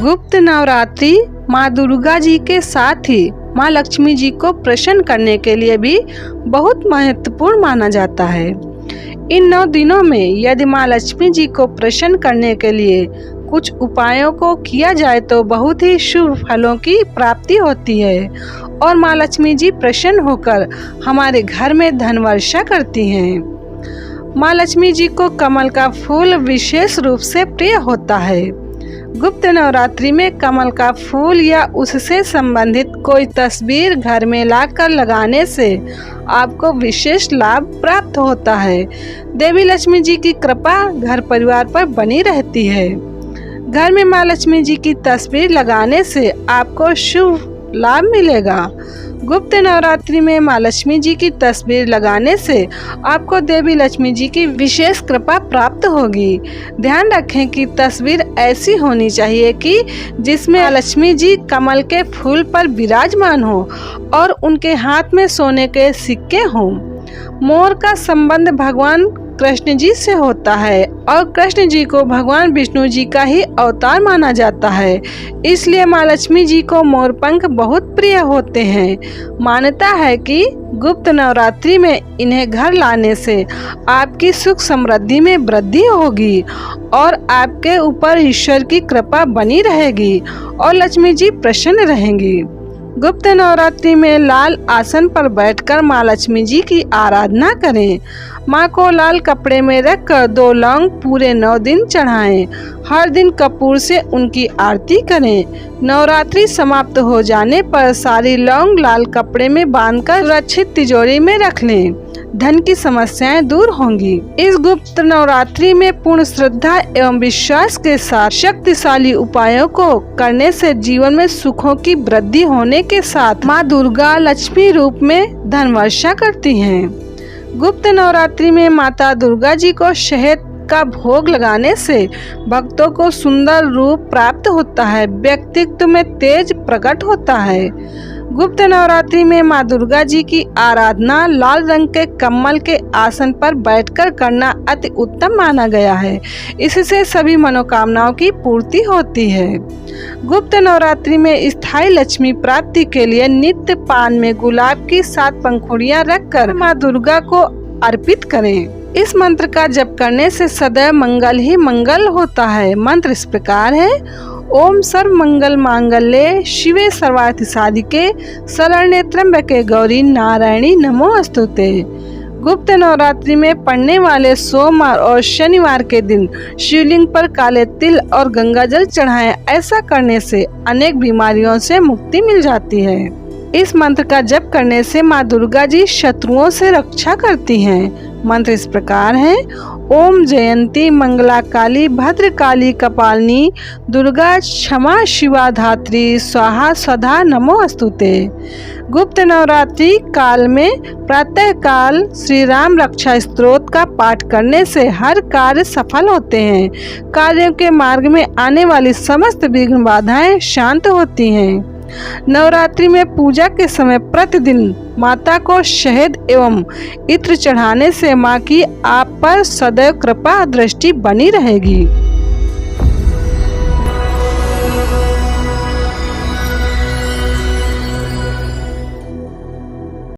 गुप्त नवरात्रि माँ दुर्गा जी के साथ ही माँ लक्ष्मी जी को प्रसन्न करने के लिए भी बहुत महत्वपूर्ण माना जाता है। इन 9 दिनों में यदि माँ लक्ष्मी जी को प्रसन्न करने के लिए कुछ उपायों को किया जाए तो बहुत ही शुभ फलों की प्राप्ति होती है और माँ लक्ष्मी जी प्रसन्न होकर हमारे घर में धन वर्षा करती हैं। माँ लक्ष्मी जी को कमल का फूल विशेष रूप से प्रिय होता है। गुप्त नवरात्रि में कमल का फूल या उससे संबंधित कोई तस्वीर घर में लाकर लगाने से आपको विशेष लाभ प्राप्त होता है। देवी लक्ष्मी जी की कृपा घर परिवार पर बनी रहती है। घर में माँ लक्ष्मी जी की तस्वीर लगाने से आपको शुभ लाभ मिलेगा। गुप्त नवरात्रि में माँ लक्ष्मी जी की तस्वीर लगाने से आपको देवी लक्ष्मी जी की विशेष कृपा प्राप्त होगी। ध्यान रखें कि तस्वीर ऐसी होनी चाहिए कि जिसमें लक्ष्मी जी कमल के फूल पर विराजमान हो और उनके हाथ में सोने के सिक्के हों। मोर का संबंध भगवान कृष्ण जी से होता है और कृष्ण जी को भगवान विष्णु जी का ही अवतार माना जाता है, इसलिए माँ लक्ष्मी जी को मोर पंख बहुत प्रिय होते हैं। मान्यता है कि गुप्त नवरात्रि में इन्हें घर लाने से आपकी सुख समृद्धि में वृद्धि होगी और आपके ऊपर ईश्वर की कृपा बनी रहेगी और लक्ष्मी जी प्रसन्न रहेंगी। गुप्त नवरात्रि में लाल आसन पर बैठकर माँ लक्ष्मी जी की आराधना करें। माँ को लाल कपड़े में रखकर 2 लौंग पूरे 9 दिन चढ़ाएं। हर दिन कपूर से उनकी आरती करें। नवरात्रि समाप्त हो जाने पर सारी लौंग लाल कपड़े में बांधकर सुरक्षित तिजोरी में रख लें। धन की समस्याएं दूर होंगी। इस गुप्त नवरात्रि में पूर्ण श्रद्धा एवं विश्वास के साथ शक्तिशाली उपायों को करने से जीवन में सुखों की वृद्धि होने के साथ माँ दुर्गा लक्ष्मी रूप में धन वर्षा करती हैं। गुप्त नवरात्रि में माता दुर्गा जी को शहद का भोग लगाने से भक्तों को सुंदर रूप प्राप्त होता है, व्यक्तित्व में तेज प्रकट होता है। गुप्त नवरात्रि में माँ दुर्गा जी की आराधना लाल रंग के कमल के आसन पर बैठकर करना अति उत्तम माना गया है। इससे सभी मनोकामनाओं की पूर्ति होती है। गुप्त नवरात्रि में स्थायी लक्ष्मी प्राप्ति के लिए नित्य पान में गुलाब की 7 पंखुड़ियां रखकर माँ दुर्गा को अर्पित करें। इस मंत्र का जप करने से सदैव मंगल ही मंगल होता है। मंत्र इस प्रकार है: ओम सर्व मंगल मांगल्ये शिवे सर्वार्थ साधिके शरण्ये त्र्यंबके गौरी नारायणी नमोस्तुते। गुप्त नवरात्रि में पड़ने वाले सोमवार और शनिवार के दिन शिवलिंग पर काले तिल और गंगा जल चढ़ाएं। ऐसा करने से अनेक बीमारियों से मुक्ति मिल जाती है। इस मंत्र का जप करने से माँ दुर्गा जी शत्रुओं से रक्षा करती हैं। मंत्र इस प्रकार है: ओम जयंती मंगला काली भद्रकाली कपालिनी दुर्गा क्षमा शिवा धात्री स्वाहा स्वधा नमोस्तुते। गुप्त नवरात्रि काल में प्रातः काल श्री राम रक्षा स्तोत्र का पाठ करने से हर कार्य सफल होते हैं। कार्यों के मार्ग में आने वाली समस्त विघ्न बाधाएं शांत होती हैं। नवरात्रि में पूजा के समय प्रतिदिन माता को शहद एवं इत्र चढ़ाने से माँ की आप पर सदैव कृपा दृष्टि बनी रहेगी।